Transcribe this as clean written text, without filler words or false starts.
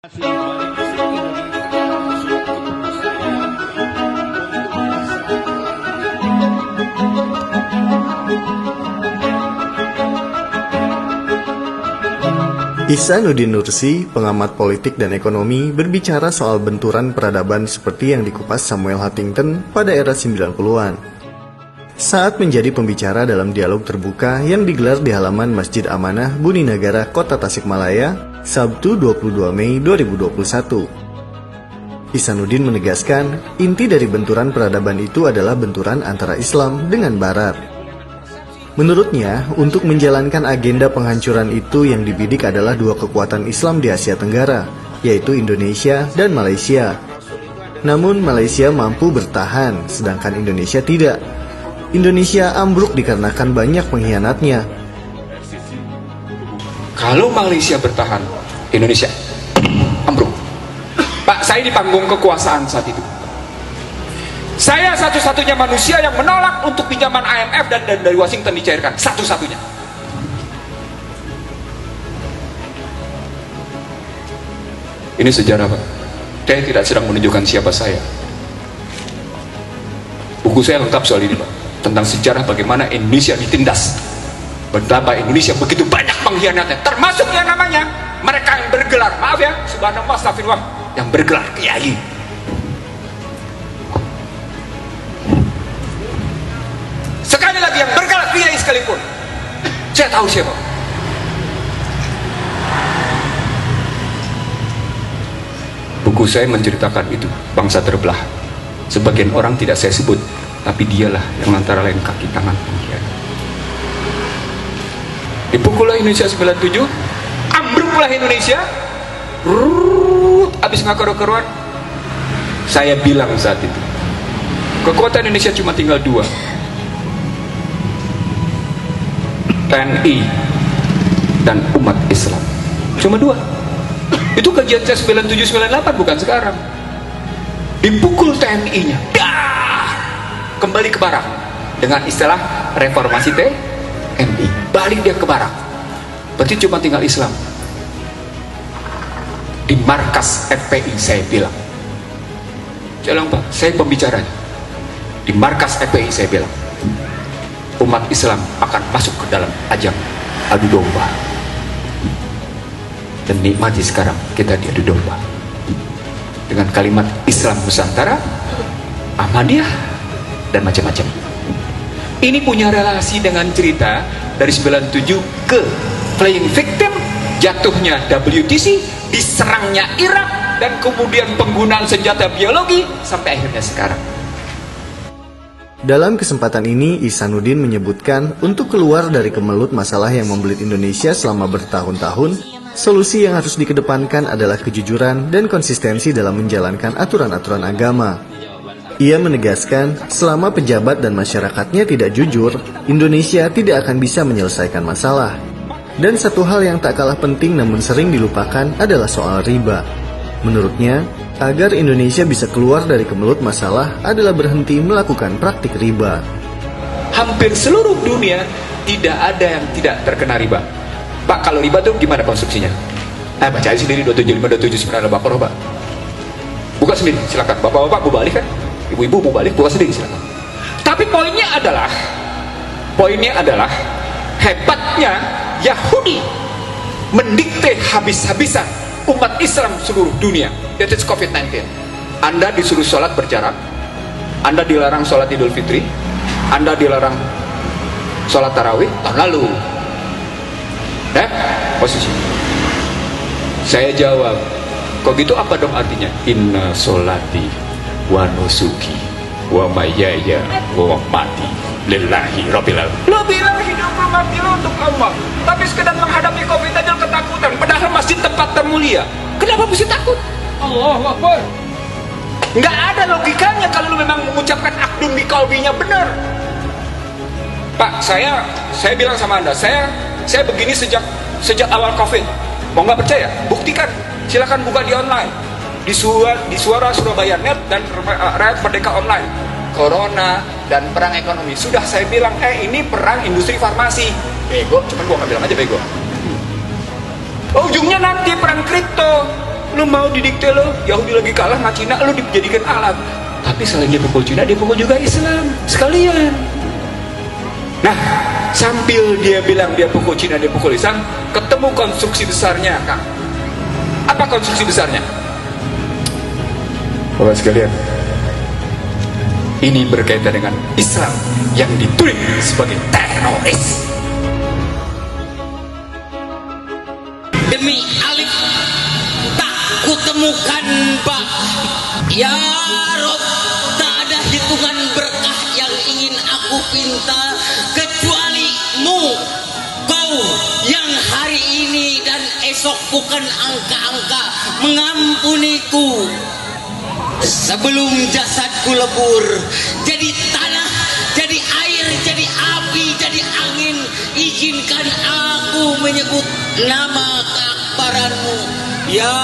Ihsanuddin Nursi, pengamat politik dan ekonomi, berbicara soal benturan peradaban seperti yang dikupas Samuel Huntington pada era 90-an. Saat menjadi pembicara dalam dialog terbuka yang digelar di halaman Masjid Amanah Buni Nagara, Kota Tasikmalaya, Sabtu 22 Mei 2021. Ihsanuddin menegaskan, inti dari benturan peradaban itu adalah benturan antara Islam dengan Barat. Menurutnya, untuk menjalankan agenda penghancuran itu yang dibidik adalah dua kekuatan Islam di Asia Tenggara, yaitu Indonesia dan Malaysia. Namun Malaysia mampu bertahan, sedangkan Indonesia tidak. Indonesia ambruk dikarenakan banyak pengkhianatnya. Kalau Malaysia bertahan, Indonesia ambruk. Pak, saya di panggung kekuasaan saat itu. Saya satu-satunya manusia yang menolak untuk pinjaman IMF dan dari Washington dicairkan. Satu-satunya. Ini sejarah, Pak. Saya tidak sedang menunjukkan siapa saya. Buku saya lengkap soal ini, Pak. Tentang sejarah bagaimana Indonesia ditindas. Betapa Indonesia begitu banyak pengkhianatnya. Termasuk yang namanya mereka yang bergelar, maaf ya, subhanallah, astagfirullah, yang bergelar kiai. Sekali lagi yang bergelar kiai sekalipun, saya tahu siapa. Buku saya menceritakan itu, bangsa terbelah. Sebagian orang tidak saya sebut, tapi dialah yang antara lain kaki tangan pengkhianat. Dipukullah Indonesia 97, ambruklah Indonesia. Habis ngakar-karuan, saya bilang saat itu, kekuatan Indonesia cuma tinggal dua, TNI dan umat Islam. Cuma dua. Itu kajian saya 97-98, bukan sekarang. Dipukul TNI-nya, kembali ke barak dengan istilah reformasi TNI. Balik dia ke barak. Berarti cuma tinggal Islam. Di markas FPI saya bilang, jalan Pak, saya pembicaranya. Di markas FPI saya bilang, umat Islam akan masuk ke dalam ajang adu domba. Dan nikmati sekarang kita diadu domba dengan kalimat Islam Nusantara, Ahmadiyah, dan macam-macam. Ini punya relasi dengan cerita dari 97 ke playing victim, jatuhnya WTC, diserangnya Irak, dan kemudian penggunaan senjata biologi sampai akhirnya sekarang. Dalam kesempatan ini, Ihsanuddin menyebutkan untuk keluar dari kemelut masalah yang membelit Indonesia selama bertahun-tahun, solusi yang harus dikedepankan adalah kejujuran dan konsistensi dalam menjalankan aturan-aturan agama. Ia menegaskan, selama pejabat dan masyarakatnya tidak jujur, Indonesia tidak akan bisa menyelesaikan masalah. Dan satu hal yang tak kalah penting namun sering dilupakan adalah soal riba. Menurutnya, agar Indonesia bisa keluar dari kemelut masalah adalah berhenti melakukan praktik riba. Hampir seluruh dunia tidak ada yang tidak terkena riba. Pak, kalau riba itu gimana konstruksinya? Baca aja sendiri 275, 279 Al-Baqarah, Pak. Buka sendiri, silakan. Bapak-bapak mau balik kan? Ibu-ibu mau balik, buka sendiri, silakan. Tapi poinnya adalah hebatnya Yahudi mendikte habis-habisan umat Islam seluruh dunia. That is COVID-19. Anda disuruh sholat berjarak, Anda dilarang sholat Idul Fitri, Anda dilarang sholat tarawih tahun lalu. Posisi. Saya jawab, kok gitu apa dong artinya? Inna sholati wa nusuki wa mayaya wa mati lillahi rabbil alamin. Lo bilang hidup lo mati lo untuk Allah, tapi sekedar menghadapi COVID aja ketakutan, padahal masjid tempat termulia. Kenapa mesti takut? Allahu Akbar. Nggak ada logikanya kalau lu memang mengucapkan akdun di kalbinya benar. Pak, saya bilang sama Anda, saya begini sejak awal COVID. Mau nggak percaya? Buktikan. Silakan buka di online, di Suara Surabaya Net dan Rakyat Merdeka Online. Corona dan perang ekonomi. Sudah saya bilang, ini perang industri farmasi. Bego, cuman gua nggak bilang aja bego. Ujungnya nanti perang kripto. lu mau didikte lo, Yahudi lagi kalah sama Cina, lu dijadikan alat. Tapi selain dia pukul Cina, dia pukul juga Islam sekalian. Nah, sambil dia bilang dia pukul Cina, dia pukul Islam, ketemu konstruksi besarnya, Kang. Apa konstruksi besarnya? Bapak sekalian, ini berkaitan dengan Islam yang ditulis sebagai teroris. Demi alif tak kutemukan ba. Ya Rob, tak ada hitungan berkah yang ingin aku pinta kecuali-Mu, Kau yang hari ini dan esok bukan angka-angka mengampuniku. Sebelum jasadku lebur jadi tanah, jadi air, jadi api, jadi angin, izinkan aku menyebut nama keakbaran-Mu, ya